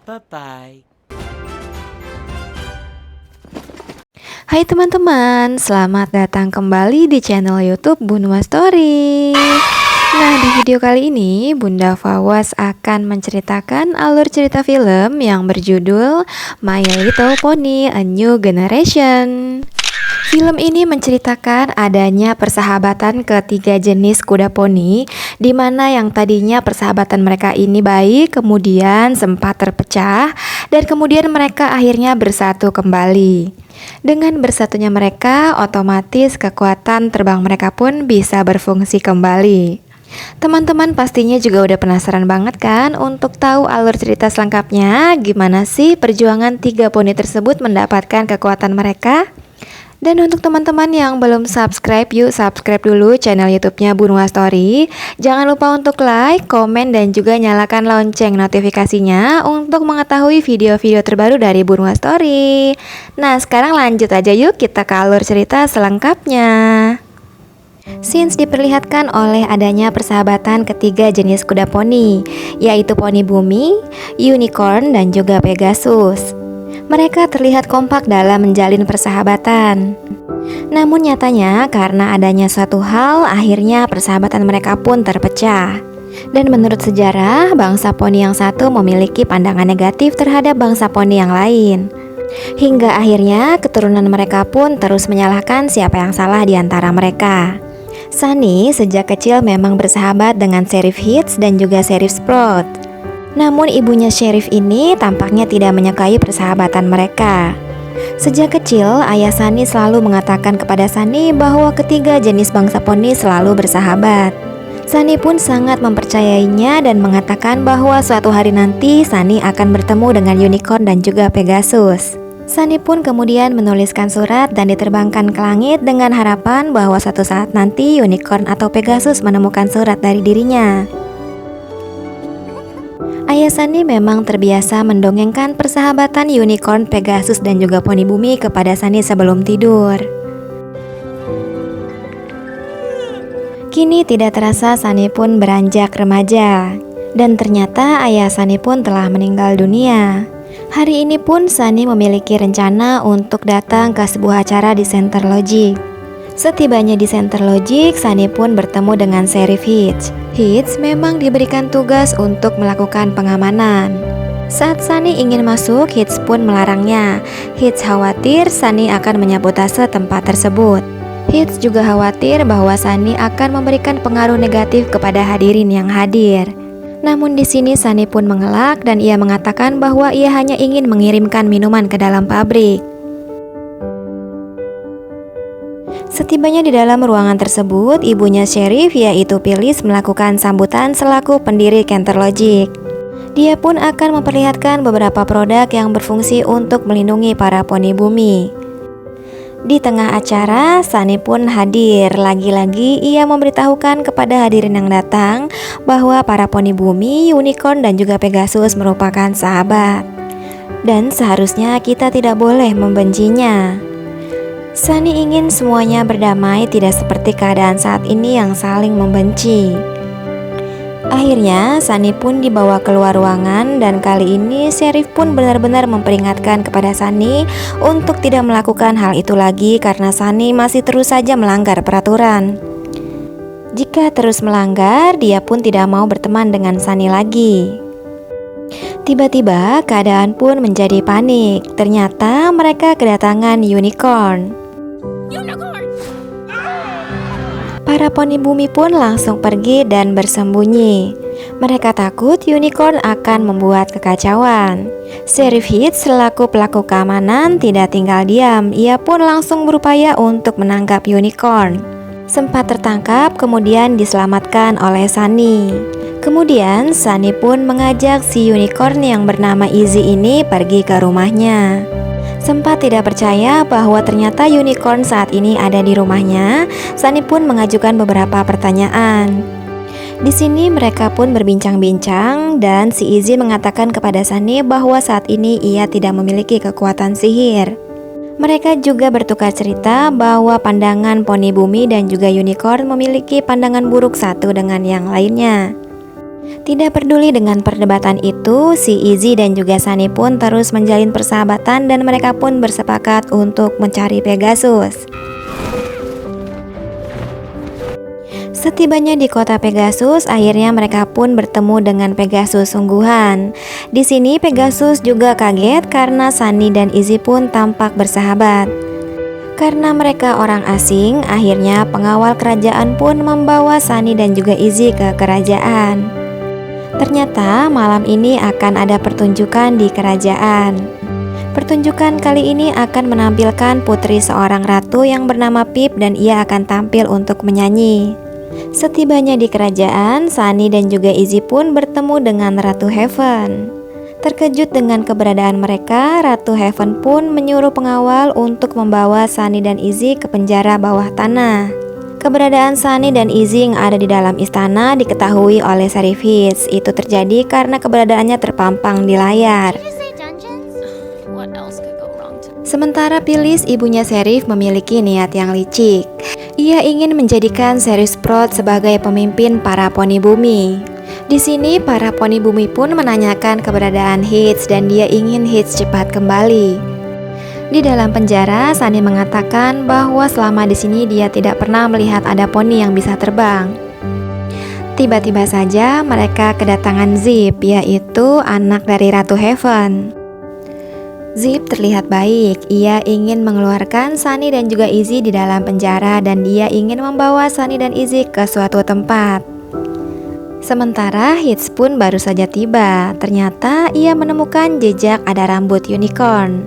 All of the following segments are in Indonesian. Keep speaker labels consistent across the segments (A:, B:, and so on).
A: Bye-bye.
B: Hai teman-teman, selamat datang kembali di channel YouTube Bunwa Story. Nah, di video kali ini Bunda Fawaz akan menceritakan alur cerita film yang berjudul My Little Pony: A New Generation. Film ini menceritakan adanya persahabatan ketiga jenis kuda poni, di mana yang tadinya persahabatan mereka ini baik, kemudian sempat terpecah, dan kemudian mereka akhirnya bersatu kembali. Dengan bersatunya mereka, otomatis kekuatan terbang mereka pun bisa berfungsi kembali. Teman-teman pastinya juga udah penasaran banget kan untuk tahu alur cerita selengkapnya, gimana sih perjuangan tiga poni tersebut mendapatkan kekuatan mereka? Dan untuk teman-teman yang belum subscribe, yuk subscribe dulu channel YouTube-nya Bunwa Story. Jangan lupa untuk like, komen, dan juga nyalakan lonceng notifikasinya untuk mengetahui video-video terbaru dari Bunwa Story. Nah, sekarang lanjut aja yuk kita ke alur cerita selengkapnya. Scenes diperlihatkan oleh adanya persahabatan ketiga jenis kuda poni, yaitu poni bumi, unicorn, dan juga Pegasus. Mereka terlihat kompak dalam menjalin persahabatan. Namun nyatanya karena adanya suatu hal, akhirnya persahabatan mereka pun terpecah. Dan menurut sejarah, bangsa poni yang satu memiliki pandangan negatif terhadap bangsa poni yang lain. Hingga akhirnya keturunan mereka pun terus menyalahkan siapa yang salah di antara mereka. Sunny sejak kecil memang bersahabat dengan Sheriff Hitch dan juga Sheriff Sprout. Namun ibunya Sheriff ini tampaknya tidak menyukai persahabatan mereka. Sejak kecil, ayah Sunny selalu mengatakan kepada Sunny bahwa ketiga jenis bangsa poni selalu bersahabat. Sunny pun sangat mempercayainya dan mengatakan bahwa suatu hari nanti Sunny akan bertemu dengan unicorn dan juga Pegasus. Sunny pun kemudian menuliskan surat dan diterbangkan ke langit dengan harapan bahwa suatu saat nanti unicorn atau Pegasus menemukan surat dari dirinya. Ayah Sunny memang terbiasa mendongengkan persahabatan unicorn, Pegasus, dan juga poni bumi kepada Sunny sebelum tidur. Kini tidak terasa Sunny pun beranjak remaja, dan ternyata ayah Sunny pun telah meninggal dunia. Hari ini pun Sunny memiliki rencana untuk datang ke sebuah acara di Center Logic. Setibanya di Center Logic, Sunny pun bertemu dengan Sheriff Hitch. Hitch memang diberikan tugas untuk melakukan pengamanan. Saat Sunny ingin masuk, Hitch pun melarangnya. Hitch khawatir Sunny akan menyabotase tempat tersebut. Hitch juga khawatir bahwa Sunny akan memberikan pengaruh negatif kepada hadirin yang hadir. Namun di sini Sunny pun mengelak dan ia mengatakan bahwa ia hanya ingin mengirimkan minuman ke dalam pabrik. Setibanya di dalam ruangan tersebut, ibunya Sheriff yaitu Phyllis melakukan sambutan selaku pendiri Center Logic. Dia pun akan memperlihatkan beberapa produk yang berfungsi untuk melindungi para poni bumi. Di tengah acara, Sunny pun hadir. Lagi-lagi ia memberitahukan kepada hadirin yang datang bahwa para poni bumi, unicorn, dan juga Pegasus merupakan sahabat. Dan seharusnya kita tidak boleh membencinya. Sunny ingin semuanya berdamai, tidak seperti keadaan saat ini yang saling membenci. Akhirnya Sunny pun dibawa keluar ruangan dan kali ini Sheriff pun benar-benar memperingatkan kepada Sunny untuk tidak melakukan hal itu lagi karena Sunny masih terus saja melanggar peraturan. Jika terus melanggar, dia pun tidak mau berteman dengan Sunny lagi. Tiba-tiba keadaan pun menjadi panik. Ternyata mereka kedatangan unicorn. Para poni bumi pun langsung pergi dan bersembunyi. Mereka takut unicorn akan membuat kekacauan. Sheriff Hitch selaku pelaku keamanan tidak tinggal diam. Ia pun langsung berupaya untuk menangkap unicorn. Sempat tertangkap kemudian diselamatkan oleh Sunny. Kemudian Sunny pun mengajak si unicorn yang bernama Izzy ini pergi ke rumahnya. Sempat tidak percaya bahwa ternyata unicorn saat ini ada di rumahnya, Sunny pun mengajukan beberapa pertanyaan. Di sini mereka pun berbincang-bincang dan si Izzy mengatakan kepada Sunny bahwa saat ini ia tidak memiliki kekuatan sihir. Mereka juga bertukar cerita bahwa pandangan poni bumi dan juga unicorn memiliki pandangan buruk satu dengan yang lainnya. Tidak peduli dengan perdebatan itu, si Izzy dan juga Sunny pun terus menjalin persahabatan dan mereka pun bersepakat untuk mencari Pegasus. Setibanya di kota Pegasus, akhirnya mereka pun bertemu dengan Pegasus sungguhan. Di sini Pegasus juga kaget karena Sunny dan Izzy pun tampak bersahabat. Karena mereka orang asing, akhirnya pengawal kerajaan pun membawa Sunny dan juga Izzy ke kerajaan. Ternyata malam ini akan ada pertunjukan di kerajaan. Pertunjukan kali ini akan menampilkan putri seorang ratu yang bernama Pip dan ia akan tampil untuk menyanyi. Setibanya di kerajaan, Sunny dan juga Izzy pun bertemu dengan Ratu Heaven. Terkejut dengan keberadaan mereka, Ratu Heaven pun menyuruh pengawal untuk membawa Sunny dan Izzy ke penjara bawah tanah. Keberadaan Sunny dan Izzy yang ada di dalam istana diketahui oleh Sheriff Hitz. Itu terjadi karena keberadaannya terpampang di layar. Sementara Phyllis, ibunya Sheriff, memiliki niat yang licik. Ia ingin menjadikan Sheriff Sprout sebagai pemimpin para poni bumi. Di sini para poni bumi pun menanyakan keberadaan Hitz dan dia ingin Hitz cepat kembali. Di dalam penjara, Sunny mengatakan bahwa selama di sini dia tidak pernah melihat ada poni yang bisa terbang. Tiba-tiba saja mereka kedatangan Zip, yaitu anak dari Ratu Heaven. Zip terlihat baik, ia ingin mengeluarkan Sunny dan juga Izzy di dalam penjara dan dia ingin membawa Sunny dan Izzy ke suatu tempat. Sementara Hitz pun baru saja tiba, ternyata ia menemukan jejak ada rambut unicorn.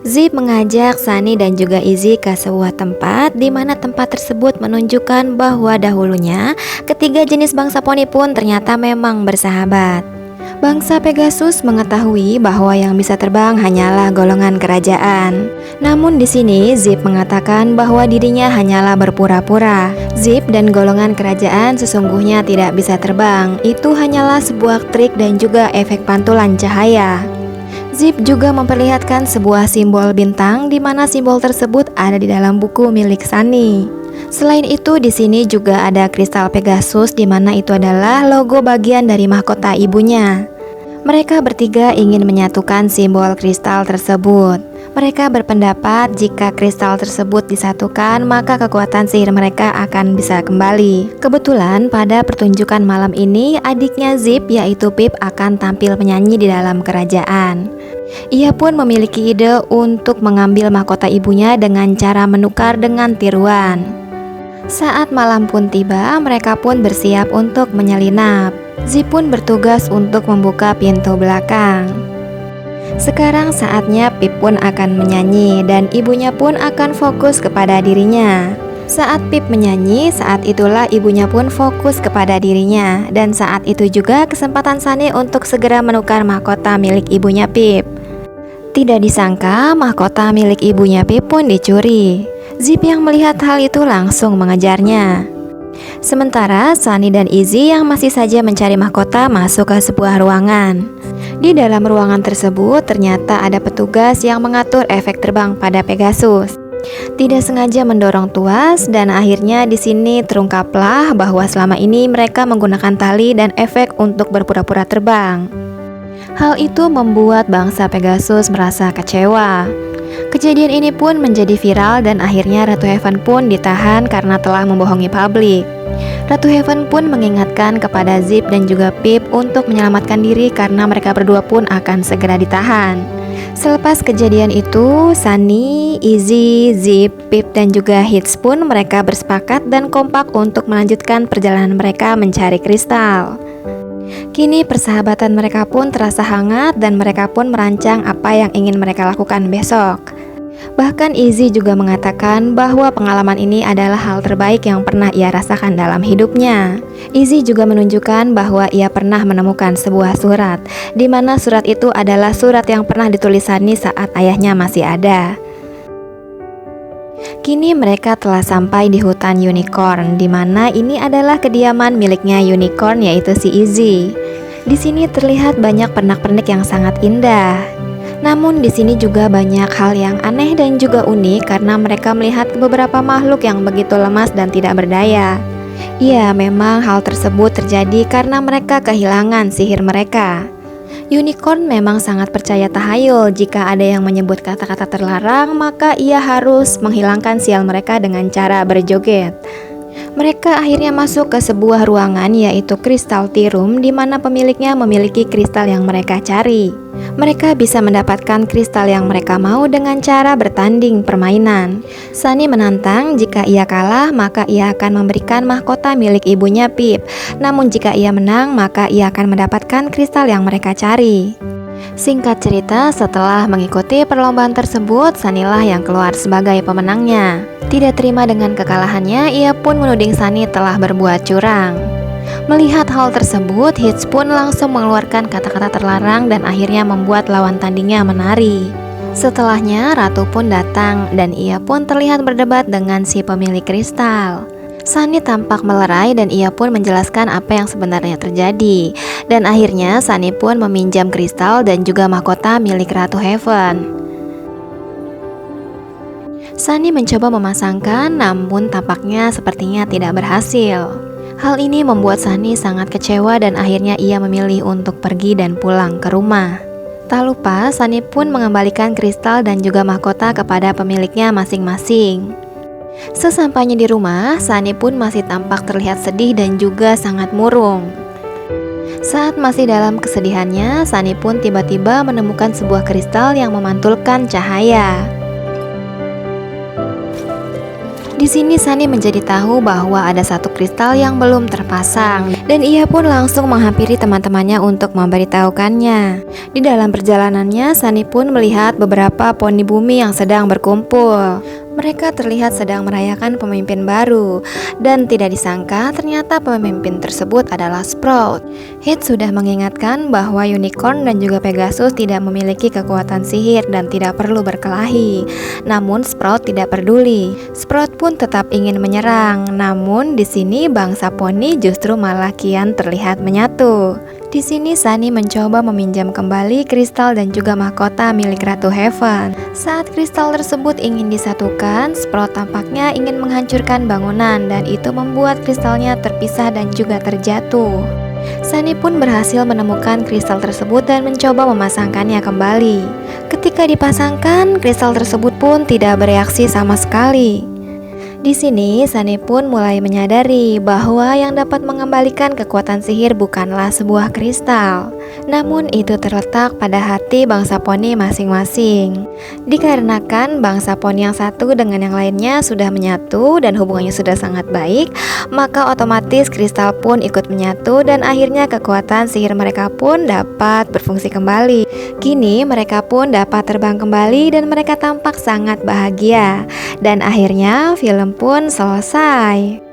B: Zip mengajak Sunny dan juga Izzy ke sebuah tempat di mana tempat tersebut menunjukkan bahwa dahulunya ketiga jenis bangsa poni pun ternyata memang bersahabat. Bangsa Pegasus mengetahui bahwa yang bisa terbang hanyalah golongan kerajaan. Namun di sini Zip mengatakan bahwa dirinya hanyalah berpura-pura. Zip dan golongan kerajaan sesungguhnya tidak bisa terbang. Itu hanyalah sebuah trik dan juga efek pantulan cahaya. Zip juga memperlihatkan sebuah simbol bintang di mana simbol tersebut ada di dalam buku milik Sunny. Selain itu di sini juga ada kristal Pegasus di mana itu adalah logo bagian dari mahkota ibunya. Mereka bertiga ingin menyatukan simbol kristal tersebut. Mereka berpendapat jika kristal tersebut disatukan maka kekuatan sihir mereka akan bisa kembali. Kebetulan pada pertunjukan malam ini adiknya Zip yaitu Pip akan tampil menyanyi di dalam kerajaan. Ia pun memiliki ide untuk mengambil mahkota ibunya dengan cara menukar dengan tiruan. Saat malam pun tiba, mereka pun bersiap untuk menyelinap. Zip pun bertugas untuk membuka pintu belakang. Sekarang saatnya Pip pun akan menyanyi dan ibunya pun akan fokus kepada dirinya. Saat Pip menyanyi, saat itulah ibunya pun fokus kepada dirinya. Dan saat itu juga kesempatan Sunny untuk segera menukar mahkota milik ibunya Pip. Tidak disangka mahkota milik ibunya Pip pun dicuri. Zip yang melihat hal itu langsung mengejarnya. Sementara Sunny dan Izzy yang masih saja mencari mahkota masuk ke sebuah ruangan. Di dalam ruangan tersebut ternyata ada petugas yang mengatur efek terbang pada Pegasus. Tidak sengaja mendorong tuas dan akhirnya di sini terungkaplah bahwa selama ini mereka menggunakan tali dan efek untuk berpura-pura terbang. Hal itu membuat bangsa Pegasus merasa kecewa. Kejadian ini pun menjadi viral dan akhirnya Ratu Heaven pun ditahan karena telah membohongi publik. Ratu Heaven pun mengingatkan kepada Zip dan juga Pip untuk menyelamatkan diri karena mereka berdua pun akan segera ditahan. Selepas kejadian itu, Sunny, Izzy, Zip, Pip dan juga Hitz pun mereka bersepakat dan kompak untuk melanjutkan perjalanan mereka mencari kristal. Kini persahabatan mereka pun terasa hangat dan mereka pun merancang apa yang ingin mereka lakukan besok. Bahkan Izzy juga mengatakan bahwa pengalaman ini adalah hal terbaik yang pernah ia rasakan dalam hidupnya. Izzy juga menunjukkan bahwa ia pernah menemukan sebuah surat, di mana surat itu adalah surat yang pernah ditulis Sunny saat ayahnya masih ada. Kini mereka telah sampai di hutan unicorn, di mana ini adalah kediaman miliknya unicorn yaitu si Izzy. Di sini terlihat banyak pernak-pernik yang sangat indah. Namun di sini juga banyak hal yang aneh dan juga unik karena mereka melihat beberapa makhluk yang begitu lemas dan tidak berdaya. Iya, memang hal tersebut terjadi karena mereka kehilangan sihir mereka. Unicorn memang sangat percaya tahayul. Jika ada yang menyebut kata-kata terlarang, maka ia harus menghilangkan sial mereka dengan cara berjoget. Mereka akhirnya masuk ke sebuah ruangan, yaitu Crystal Tea Room, di mana pemiliknya memiliki kristal yang mereka cari. Mereka bisa mendapatkan kristal yang mereka mau dengan cara bertanding permainan. Sunny menantang, jika ia kalah maka ia akan memberikan mahkota milik ibunya Pip. Namun jika ia menang maka ia akan mendapatkan kristal yang mereka cari. Singkat cerita, setelah mengikuti perlombaan tersebut, Sunny lah yang keluar sebagai pemenangnya. Tidak terima dengan kekalahannya, ia pun menuding Sunny telah berbuat curang. Melihat hal tersebut, Hitch pun langsung mengeluarkan kata-kata terlarang dan akhirnya membuat lawan tandingnya menari. Setelahnya, Ratu pun datang dan ia pun terlihat berdebat dengan si pemilik kristal. Sunny tampak melerai dan ia pun menjelaskan apa yang sebenarnya terjadi. Dan akhirnya Sunny pun meminjam kristal dan juga mahkota milik Ratu Heaven. Sunny mencoba memasangkan, namun tampaknya sepertinya tidak berhasil. Hal ini membuat Sunny sangat kecewa dan akhirnya ia memilih untuk pergi dan pulang ke rumah. Tak lupa, Sunny pun mengembalikan kristal dan juga mahkota kepada pemiliknya masing-masing. Sesampainya di rumah, Sunny pun masih tampak terlihat sedih dan juga sangat murung. Saat masih dalam kesedihannya, Sunny pun tiba-tiba menemukan sebuah kristal yang memantulkan cahaya. Di sini Sunny menjadi tahu bahwa ada satu kristal yang belum terpasang dan ia pun langsung menghampiri teman-temannya untuk memberitahukannya. Di dalam perjalanannya, Sunny pun melihat beberapa poni bumi yang sedang berkumpul. Mereka terlihat sedang merayakan pemimpin baru dan tidak disangka ternyata pemimpin tersebut adalah Sprout. Hitch sudah mengingatkan bahwa Unicorn dan juga Pegasus tidak memiliki kekuatan sihir dan tidak perlu berkelahi. Namun Sprout tidak peduli. Sprout pun tetap ingin menyerang. Namun di sini bangsa poni justru malah kian terlihat menyatu. Di sini Sunny mencoba meminjam kembali kristal dan juga mahkota milik Ratu Heaven. Saat kristal tersebut ingin disatukan, Sprout tampaknya ingin menghancurkan bangunan dan itu membuat kristalnya terpisah dan juga terjatuh. Sunny pun berhasil menemukan kristal tersebut dan mencoba memasangkannya kembali. Ketika dipasangkan, kristal tersebut pun tidak bereaksi sama sekali. Di sini, Sunny pun mulai menyadari bahwa yang dapat mengembalikan kekuatan sihir bukanlah sebuah kristal, namun itu terletak pada hati bangsa poni masing-masing. Dikarenakan bangsa poni yang satu dengan yang lainnya sudah menyatu dan hubungannya sudah sangat baik, maka otomatis kristal pun ikut menyatu dan akhirnya kekuatan sihir mereka pun dapat berfungsi kembali. Kini mereka pun dapat terbang kembali dan mereka tampak sangat bahagia. Dan akhirnya film pun selesai.